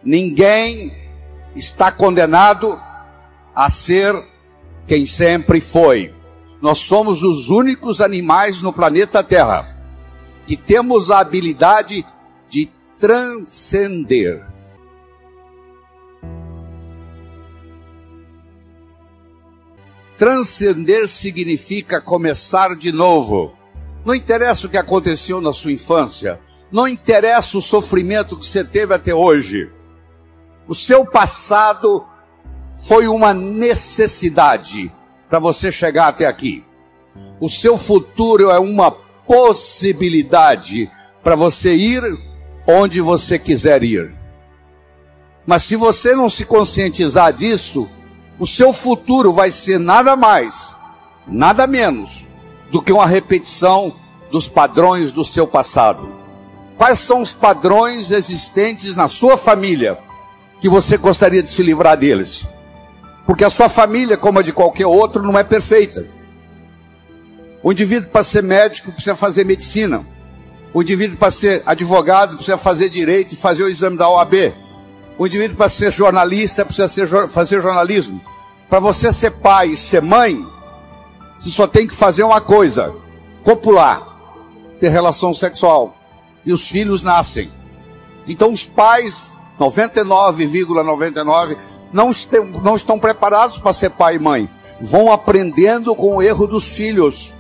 Ninguém está condenado a ser quem sempre foi. Nós somos os únicos animais no planeta Terra que temos a habilidade de transcender. Transcender significa começar de novo. Não interessa o que aconteceu na sua infância, não interessa o sofrimento que você teve até hoje. O seu passado foi uma necessidade para você chegar até aqui. O seu futuro é uma possibilidade para você ir onde você quiser ir. Mas se você não se conscientizar disso, o seu futuro vai ser nada mais, nada menos do que uma repetição dos padrões do seu passado. Quais são os padrões existentes na sua família que você gostaria de se livrar deles? Porque a sua família, como a de qualquer outro, não é perfeita. O indivíduo, para ser médico, precisa fazer medicina. O indivíduo, para ser advogado, precisa fazer direito e fazer o exame da OAB. O indivíduo, para ser jornalista, precisa fazer jornalismo. Para você ser pai e ser mãe, você só tem que fazer uma coisa: copular, ter relação sexual. E os filhos nascem. Então os pais, 99,99%, não estão preparados para ser pai e mãe. Vão aprendendo com o erro dos filhos.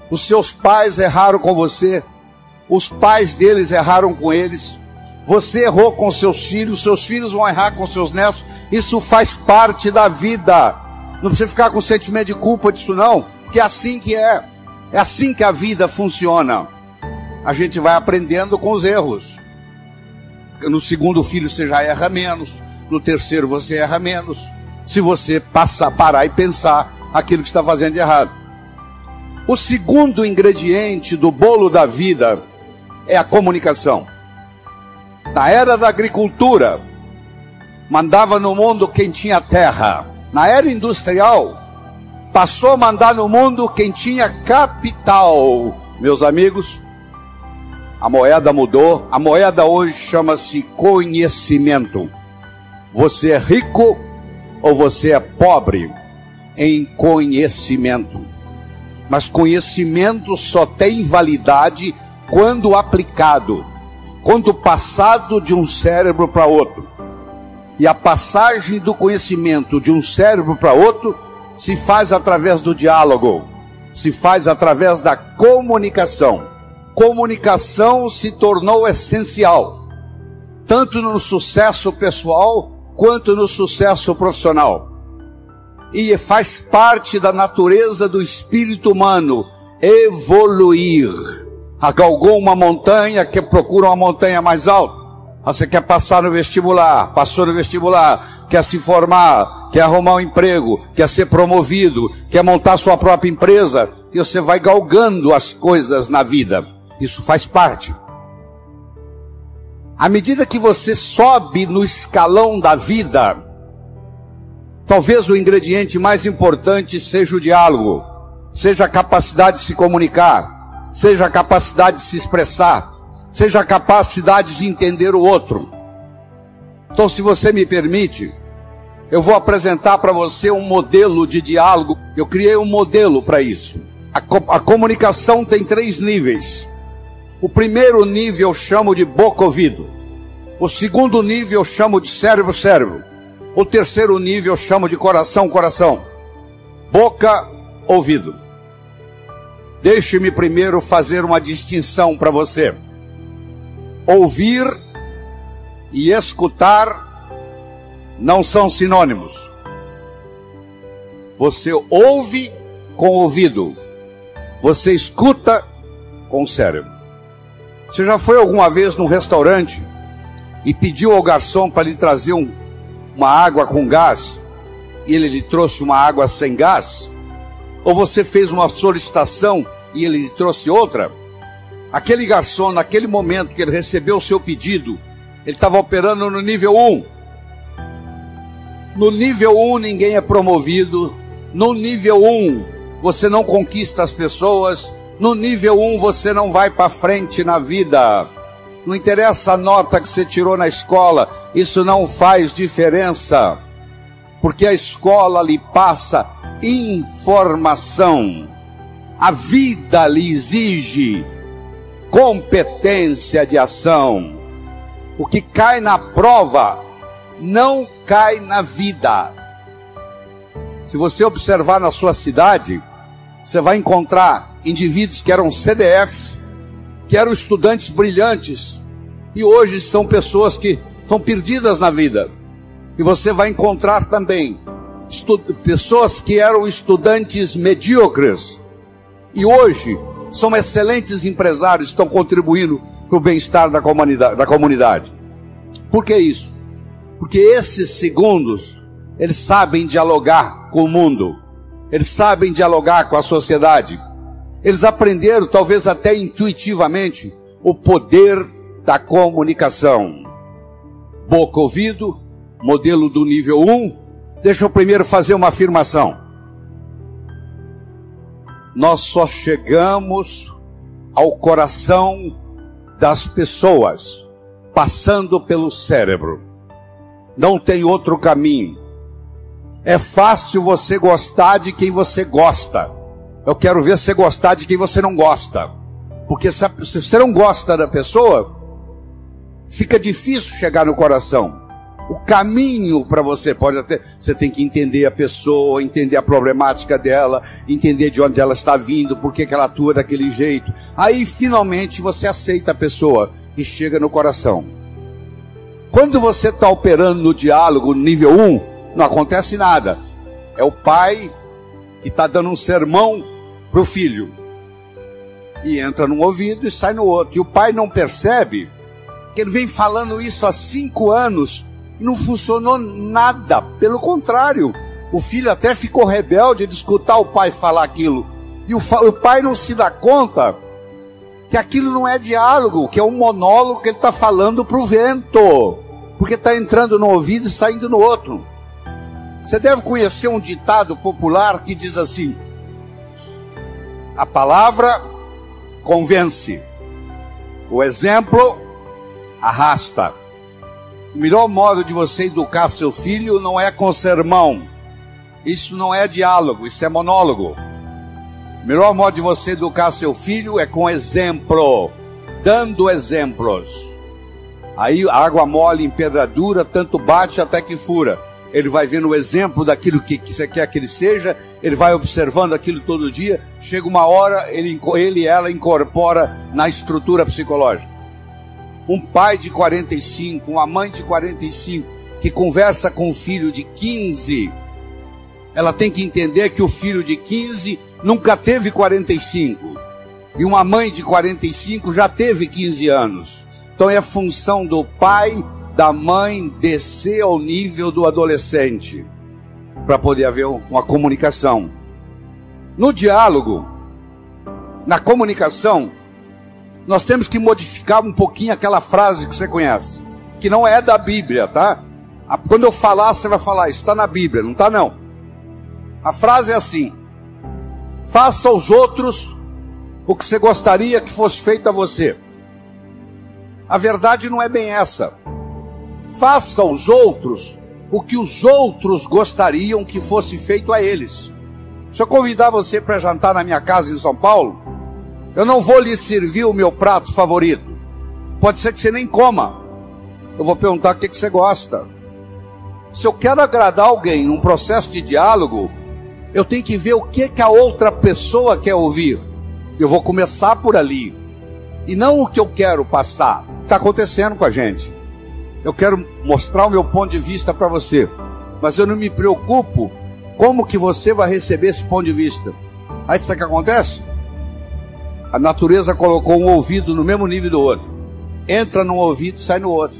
Os seus pais erraram com você. Os pais deles erraram com eles. Você errou com seus filhos vão errar com seus netos. Isso faz parte da vida. Não precisa ficar com sentimento de culpa disso não, que é assim que é. É assim que a vida funciona. A gente vai aprendendo com os erros. No segundo filho você já erra menos. No terceiro você erra menos. Se você parar e pensar aquilo que está fazendo de errado. O segundo ingrediente do bolo da vida é a comunicação. Na era da agricultura, mandava no mundo quem tinha terra. Na era industrial, passou a mandar no mundo quem tinha capital. Meus amigos, a moeda mudou. A moeda hoje chama-se conhecimento. Você é rico ou você é pobre em conhecimento. Mas conhecimento só tem validade quando aplicado, quando passado de um cérebro para outro. E a passagem do conhecimento de um cérebro para outro se faz através do diálogo, se faz através da comunicação. Comunicação se tornou essencial, tanto no sucesso pessoal quanto no sucesso profissional. E faz parte da natureza do espírito humano evoluir. Galgou uma montanha, que procura uma montanha mais alta. Você quer passar no vestibular, passou no vestibular, quer se formar, quer arrumar um emprego, quer ser promovido, quer montar sua própria empresa, e você vai galgando as coisas na vida. Isso faz parte. À medida que você sobe no escalão da vida, talvez o ingrediente mais importante seja o diálogo, seja a capacidade de se comunicar, seja a capacidade de se expressar, seja a capacidade de entender o outro. Então, se você me permite, eu vou apresentar para você um modelo de diálogo. Eu criei um modelo para isso. A comunicação tem 3 níveis. O primeiro nível eu chamo de boca-ouvido. O segundo nível eu chamo de cérebro-cérebro. O terceiro nível eu chamo de coração-coração. Boca-ouvido. Deixe-me primeiro fazer uma distinção para você. Ouvir e escutar não são sinônimos. Você ouve com o ouvido. Você escuta com o cérebro. Você já foi alguma vez num restaurante e pediu ao garçom para lhe trazer uma água com gás e ele lhe trouxe uma água sem gás? Ou você fez uma solicitação e ele lhe trouxe outra? Aquele garçom, naquele momento que ele recebeu o seu pedido, ele estava operando no nível 1. No nível 1 ninguém é promovido. No nível 1 você não conquista as pessoas. No nível 1 você não vai para frente na vida. Não interessa a nota que você tirou na escola, isso não faz diferença, porque a escola lhe passa informação. A vida lhe exige competência de ação. O que cai na prova não cai na vida. Se você observar na sua cidade, você vai encontrar indivíduos que eram CDFs, que eram estudantes brilhantes, e hoje são pessoas que estão perdidas na vida. E você vai encontrar também pessoas que eram estudantes medíocres, e hoje são excelentes empresários, estão contribuindo para o bem-estar da comunidade. Por que isso? Porque esses segundos, eles sabem dialogar com o mundo, eles sabem dialogar com a sociedade, eles aprenderam, talvez até intuitivamente, o poder da comunicação. Boca, ouvido, modelo do nível 1. Deixa eu primeiro fazer uma afirmação. Nós só chegamos ao coração das pessoas passando pelo cérebro. Não tem outro caminho. É fácil você gostar de quem você gosta. Eu quero ver você gostar de quem você não gosta. Porque se você não gosta da pessoa, fica difícil chegar no coração. O caminho para você você tem que entender a pessoa, entender a problemática dela, entender de onde ela está vindo, por que ela atua daquele jeito. Aí finalmente você aceita a pessoa e chega no coração. Quando você está operando no diálogo no nível 1, não acontece nada. É o pai que está dando um sermão para o filho. E entra num ouvido e sai no outro. E o pai não percebe que ele vem falando isso há 5 anos e não funcionou nada. Pelo contrário, o filho até ficou rebelde de escutar o pai falar aquilo. E o pai não se dá conta que aquilo não é diálogo, que é um monólogo que ele está falando para o vento. Porque está entrando no ouvido e saindo no outro. Você deve conhecer um ditado popular que diz assim: a palavra convence, o exemplo arrasta. O melhor modo de você educar seu filho não é com sermão. Isso não é diálogo, isso é monólogo. O melhor modo de você educar seu filho é com exemplo, dando exemplos. Aí a água mole em pedra dura, tanto bate até que fura. Ele vai vendo o exemplo daquilo que você quer que ele seja, ele vai observando aquilo todo dia, chega uma hora, ele e ela incorpora na estrutura psicológica. Um pai de 45, uma mãe de 45, que conversa com um filho de 15, ela tem que entender que o filho de 15 nunca teve 45, e uma mãe de 45 já teve 15 anos. Então é função do pai, da mãe, descer ao nível do adolescente, para poder haver uma comunicação. No diálogo, na comunicação, nós temos que modificar um pouquinho aquela frase que você conhece, que não é da Bíblia, tá? Quando eu falar, você vai falar, isso está na Bíblia, não está não. A frase é assim: faça aos outros o que você gostaria que fosse feito a você. A verdade não é bem essa. Faça aos outros o que os outros gostariam que fosse feito a eles. Se eu convidar você para jantar na minha casa em São Paulo, eu não vou lhe servir o meu prato favorito. Pode ser que você nem coma. Eu vou perguntar o que você gosta. Se eu quero agradar alguém num processo de diálogo, eu tenho que ver o que a outra pessoa quer ouvir. Eu vou começar por ali. E não o que eu quero passar. Está acontecendo com a gente. Eu quero mostrar o meu ponto de vista para você, mas eu não me preocupo como que você vai receber esse ponto de vista. Aí sabe o que acontece? A natureza colocou um ouvido no mesmo nível do outro. Entra num ouvido e sai no outro.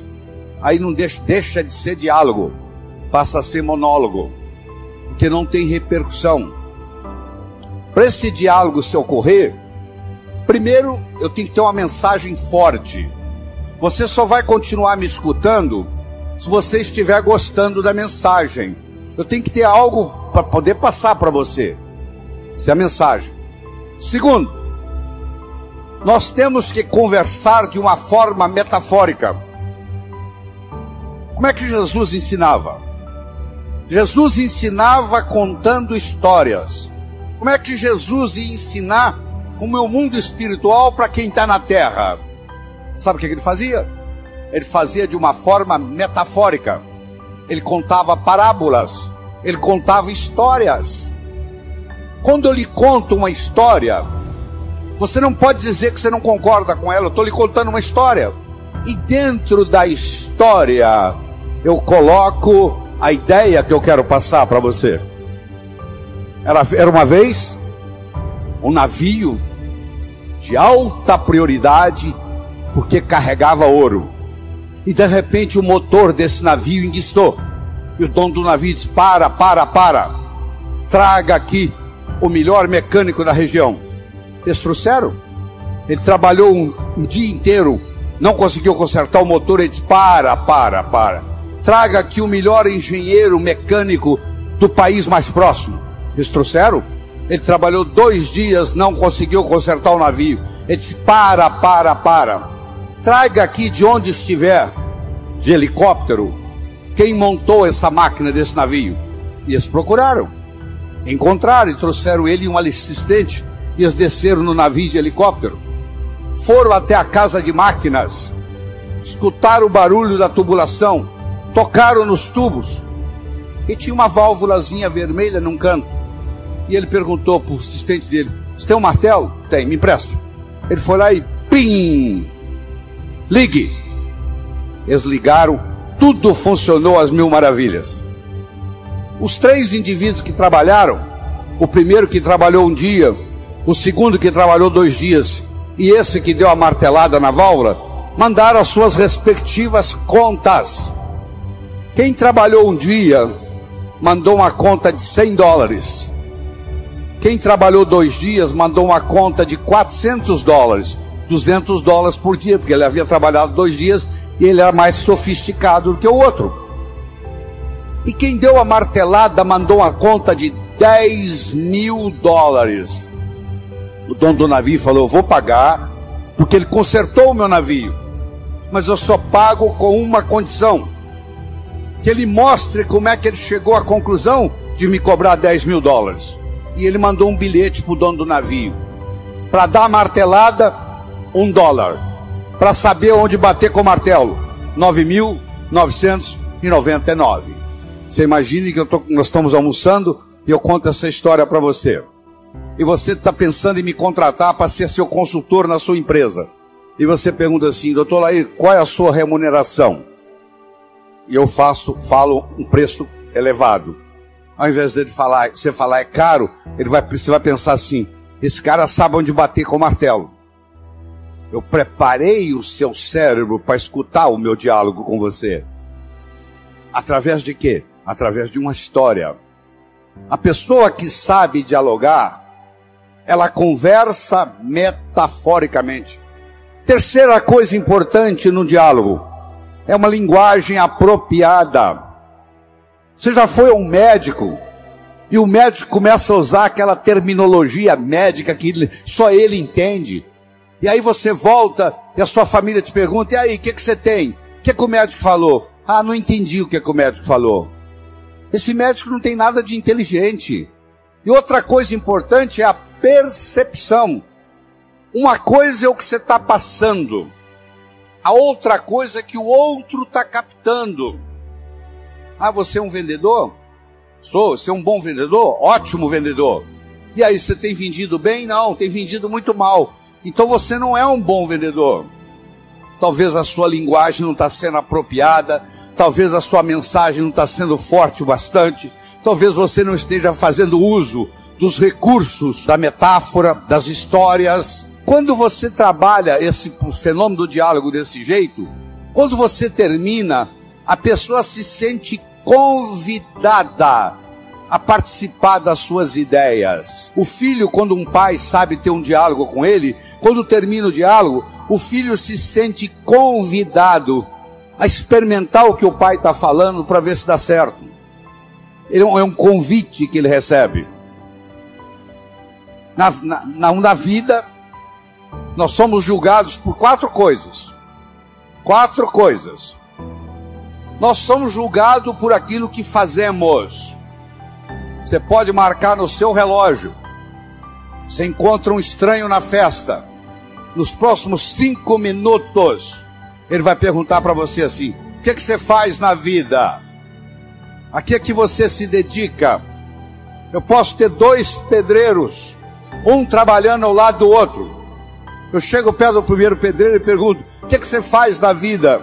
Aí não deixa de ser diálogo, passa a ser monólogo, porque não tem repercussão. Para esse diálogo se ocorrer, primeiro eu tenho que ter uma mensagem forte. Você só vai continuar me escutando se você estiver gostando da mensagem. Eu tenho que ter algo para poder passar para você. Essa é a mensagem. Segundo, nós temos que conversar de uma forma metafórica. Como é que Jesus ensinava? Jesus ensinava contando histórias. Como é que Jesus ia ensinar como é o mundo espiritual para quem está na terra? Sabe o que ele fazia? Ele fazia de uma forma metafórica. Ele contava parábolas. Ele contava histórias. Quando eu lhe conto uma história, você não pode dizer que você não concorda com ela. Eu estou lhe contando uma história. E dentro da história, eu coloco a ideia que eu quero passar para você. Era uma vez um navio de alta prioridade, porque carregava ouro. E de repente o motor desse navio enguiçou. E o dono do navio disse: para. Traga aqui o melhor mecânico da região. Eles trouxeram. Ele trabalhou um dia inteiro, não conseguiu consertar o motor. Ele disse: para. Traga aqui o melhor engenheiro mecânico do país mais próximo. Eles trouxeram. Ele trabalhou 2 dias, não conseguiu consertar o navio. Ele disse: para. Traga aqui de onde estiver, de helicóptero, quem montou essa máquina desse navio. E eles procuraram, encontraram e trouxeram ele e um assistente. E eles desceram no navio de helicóptero, foram até a casa de máquinas, escutaram o barulho da tubulação, tocaram nos tubos, e tinha uma válvulazinha vermelha num canto. E ele perguntou para o assistente dele: você tem um martelo? Tem, me empresta. Ele foi lá e pim! Ligue! Eles ligaram, tudo funcionou às mil maravilhas. Os 3 indivíduos que trabalharam, o primeiro que trabalhou um dia, o segundo que trabalhou 2 dias, e esse que deu a martelada na válvula, mandaram as suas respectivas contas. Quem trabalhou um dia, mandou uma conta de $100. Quem trabalhou 2 dias, mandou uma conta de $400, $200 por dia, porque ele havia trabalhado 2 dias e ele era mais sofisticado do que o outro. E quem deu a martelada mandou uma conta de $10.000. O dono do navio falou: eu vou pagar, porque ele consertou o meu navio, mas eu só pago com uma condição: que ele mostre como é que ele chegou à conclusão de me cobrar $10.000. E ele mandou um bilhete para o dono do navio: para dar a martelada, $1. Para saber onde bater com o martelo, 9.999. Você imagine que nós estamos almoçando e eu conto essa história para você. E você está pensando em me contratar para ser seu consultor na sua empresa. E você pergunta assim: doutor Laí, qual é a sua remuneração? E eu falo um preço elevado. Ao invés de você falar é caro, você vai pensar assim: esse cara sabe onde bater com o martelo. Eu preparei o seu cérebro para escutar o meu diálogo com você. Através de quê? Através de uma história. A pessoa que sabe dialogar, ela conversa metaforicamente. Terceira coisa importante no diálogo é uma linguagem apropriada. Você já foi a um médico e o médico começa a usar aquela terminologia médica que só ele entende. E aí você volta e a sua família te pergunta: e aí, o que você tem? O que o médico falou? Ah, não entendi o que o médico falou. Esse médico não tem nada de inteligente. E outra coisa importante é a percepção. Uma coisa é o que você está passando, a outra coisa é que o outro está captando. Ah, você é um vendedor? Sou. Você é um bom vendedor? Ótimo vendedor. E aí, você tem vendido bem? Não, tem vendido muito mal. Então você não é um bom vendedor. Talvez a sua linguagem não está sendo apropriada, talvez a sua mensagem não está sendo forte o bastante, talvez você não esteja fazendo uso dos recursos da metáfora, das histórias. Quando você trabalha esse fenômeno do diálogo desse jeito, quando você termina, a pessoa se sente convidada a participar das suas ideias. O filho, quando um pai sabe ter um diálogo com ele, quando termina o diálogo, o filho se sente convidado a experimentar o que o pai está falando para ver se dá certo. É um convite que ele recebe. Na vida, nós somos julgados por 4 coisas. 4 coisas. Nós somos julgados por aquilo que fazemos. Você pode marcar no seu relógio. Você encontra um estranho na festa. Nos próximos 5 minutos, ele vai perguntar para você assim: o que você faz na vida? A que é que você se dedica? Eu posso ter 2 pedreiros, um trabalhando ao lado do outro. Eu chego perto do primeiro pedreiro e pergunto: o que você faz na vida?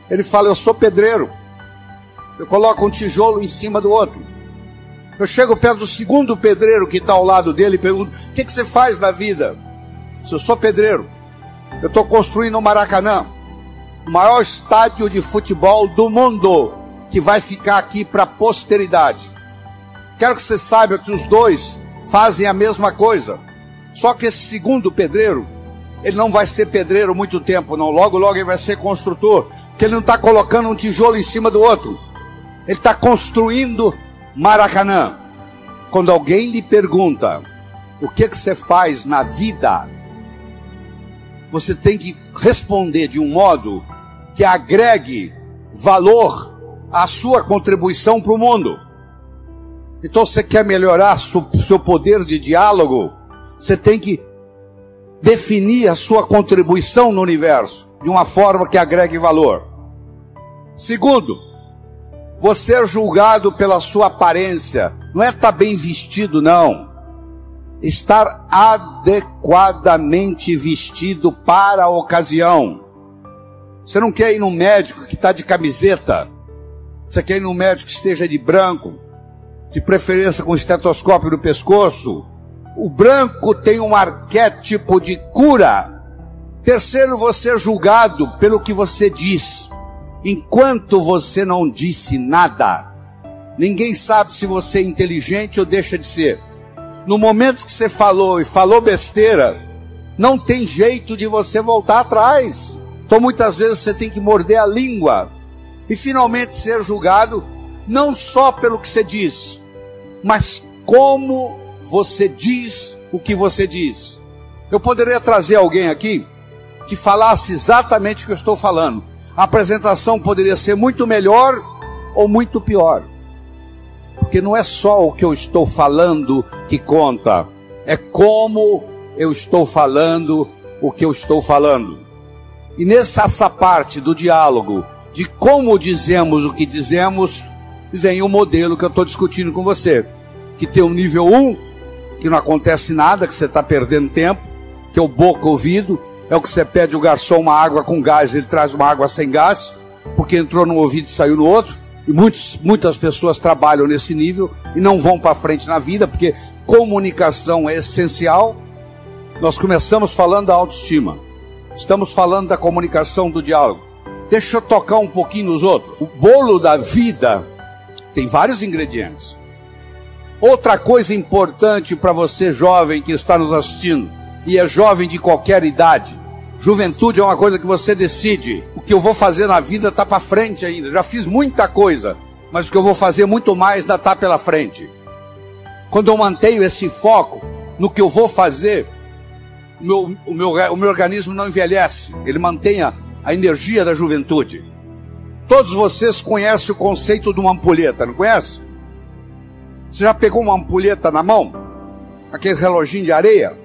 Ele fala: eu sou pedreiro. Eu coloco um tijolo em cima do outro. Eu chego perto do segundo pedreiro que está ao lado dele e pergunto: o que você faz na vida? Eu sou pedreiro. Eu estou construindo o Maracanã, o maior estádio de futebol do mundo, que vai ficar aqui para a posteridade. Quero que você saiba que os 2 fazem a mesma coisa. Só que esse segundo pedreiro, ele não vai ser pedreiro muito tempo, não. Logo, logo ele vai ser construtor, porque ele não está colocando um tijolo em cima do outro. Ele está construindo Maracanã. Quando alguém lhe pergunta: o que você faz na vida? Você tem que responder de um modo que agregue valor à sua contribuição para o mundo. Então, você quer melhorar seu poder de diálogo? Você tem que definir a sua contribuição no universo de uma forma que agregue valor. Segundo, você é julgado pela sua aparência. Não é estar bem vestido, não. Estar adequadamente vestido para a ocasião. Você não quer ir num médico que está de camiseta. Você quer ir num médico que esteja de branco, de preferência com estetoscópio no pescoço. O branco tem um arquétipo de cura. Terceiro, você é julgado pelo que você diz. Enquanto você não disse nada, ninguém sabe se você é inteligente ou deixa de ser. No momento que você falou e falou besteira, não tem jeito de você voltar atrás. Então muitas vezes você tem que morder a língua e finalmente ser julgado, não só pelo que você diz, mas como você diz o que você diz. Eu poderia trazer alguém aqui que falasse exatamente o que eu estou falando. A apresentação poderia ser muito melhor ou muito pior. Porque não é só o que eu estou falando que conta, é como eu estou falando o que eu estou falando. E nessa parte do diálogo, de como dizemos o que dizemos, vem o modelo que eu estou discutindo com você, que tem um nível 1, que não acontece nada, que você está perdendo tempo, que é o boca-ouvido, é o que você pede o garçom uma água com gás, ele traz uma água sem gás, porque entrou num ouvido e saiu no outro. E muitas pessoas trabalham nesse nível e não vão para frente na vida, porque comunicação é essencial. Nós começamos falando da autoestima, estamos falando da comunicação, do diálogo. Deixa eu tocar um pouquinho nos outros. O bolo da vida tem vários ingredientes. Outra coisa importante para você jovem que está nos assistindo, e é jovem de qualquer idade: juventude é uma coisa que você decide. O que eu vou fazer na vida está para frente ainda. Já fiz muita coisa, mas o que eu vou fazer muito mais ainda está pela frente. Quando eu mantenho esse foco no que eu vou fazer, o meu organismo não envelhece. Ele mantém a energia da juventude. Todos vocês conhecem o conceito de uma ampulheta, não conhece? Você já pegou uma ampulheta na mão? Aquele reloginho de areia?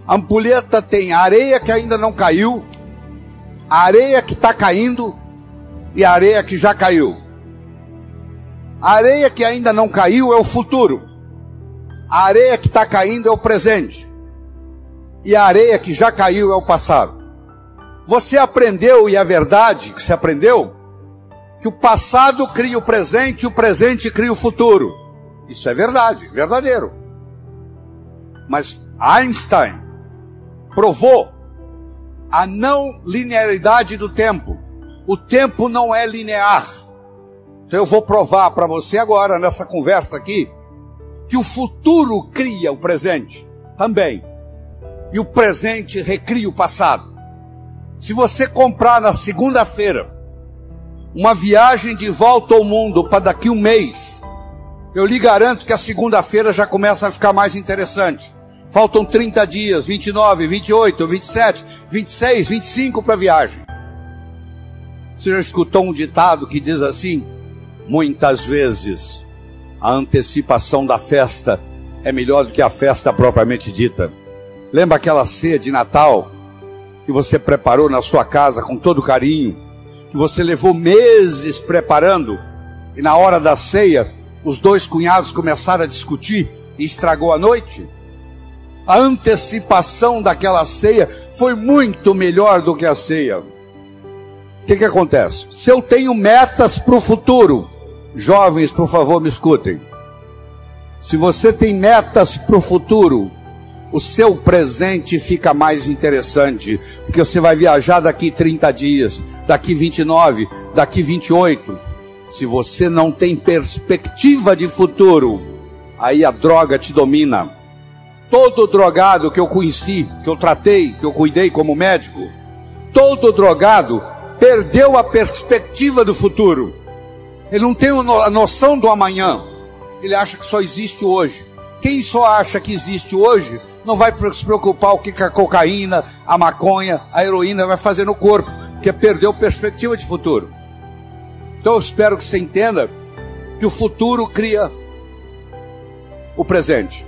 A ampulheta tem a areia que ainda não caiu, a areia que está caindo e a areia que já caiu. A areia que ainda não caiu é o futuro. A areia que está caindo é o presente. E a areia que já caiu é o passado. Você aprendeu, e é verdade que você aprendeu, que o passado cria o presente e o presente cria o futuro. Isso é verdade, verdadeiro. Mas Einstein provou a não linearidade do tempo. O tempo não é linear. Então eu vou provar para você agora, nessa conversa aqui, que o futuro cria o presente também. E o presente recria o passado. Se você comprar na segunda-feira uma viagem de volta ao mundo para daqui um mês, eu lhe garanto que a segunda-feira já começa a ficar mais interessante. Faltam 30 dias, 29, 28, 27, 26, 25 para a viagem. Você já escutou um ditado que diz assim: muitas vezes a antecipação da festa é melhor do que a festa propriamente dita. Lembra aquela ceia de Natal que você preparou na sua casa com todo carinho, que você levou meses preparando, e na hora da ceia os dois cunhados começaram a discutir e estragou a noite? A antecipação daquela ceia foi muito melhor do que a ceia. O que acontece? Se eu tenho metas para o futuro, jovens, por favor, me escutem. Se você tem metas para o futuro, o seu presente fica mais interessante, porque você vai viajar daqui 30 dias, daqui 29, daqui 28. Se você não tem perspectiva de futuro, aí a droga te domina. Todo drogado que eu conheci, que eu tratei, que eu cuidei como médico, todo drogado perdeu a perspectiva do futuro. Ele não tem a noção do amanhã. Ele acha que só existe hoje. Quem só acha que existe hoje não vai se preocupar o que a cocaína, a maconha, a heroína vai fazer no corpo, porque perdeu perspectiva de futuro. Então eu espero que você entenda que o futuro cria o presente.